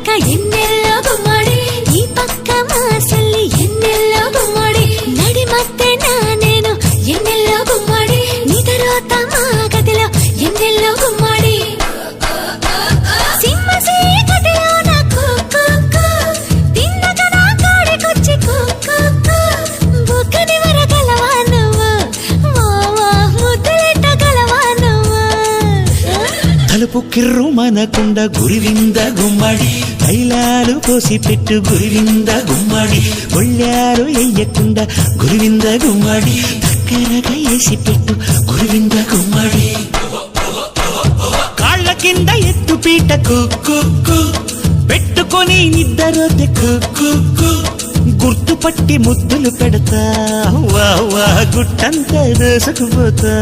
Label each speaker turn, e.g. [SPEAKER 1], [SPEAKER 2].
[SPEAKER 1] ಪಕ್ಕ ಎನ್ನೆಲ್ಲೋ ಗುಮ್ಮಡಿ ಈ ಪಕ್ಕ ಮಾಸಲ್ಲಿ ಎನ್ನೆಲ್ಲೋ ಗುಮ್ಮಡಿ ನಡಿ ಮತ್ತೆ ನಾನೇನು ಎನ್ನೆಲ್ಲೋ ಗುಮ್ಮಡಿ ನಿದರೋತ ಮಾಗದಿಲೋ ಎನ್ನೆಲ್ಲೋ ಗುಮ್ಮಡಿ ಸಿಂಹಸಿ ಕಥೆಯೋನ ಕೂಕು ತಿನ್ನಗನ ಕಾಡಿ ಕೊಚ್ಚಿ ಕೂಕು ಬುಕ್ಕನಿವರ ಗಲವಾನವ ಮಾವ ಮುದ್ದಲೆಟ್ಟ ಗಲವಾನವ
[SPEAKER 2] తలుపు కిర్రు మనకుండ గురివింద గుమ్మడి తైలాలు పోసి పెట్టు గురివింద గుమ్మడి ఒళ్ళారు ఎయ్యకుండా గురివింద గుమ్మడి దగ్గరగా వేసి పెట్టు గురివింద గుమ్మడి కాళ్ళ కింద ఎత్తు పీట కుక్కు పెట్టుకొని నిద్దరోతే కుక్కు గుర్తుపట్టి ముద్దులు పెడతా వా వా గుట్టంతా దోసుకుపోతా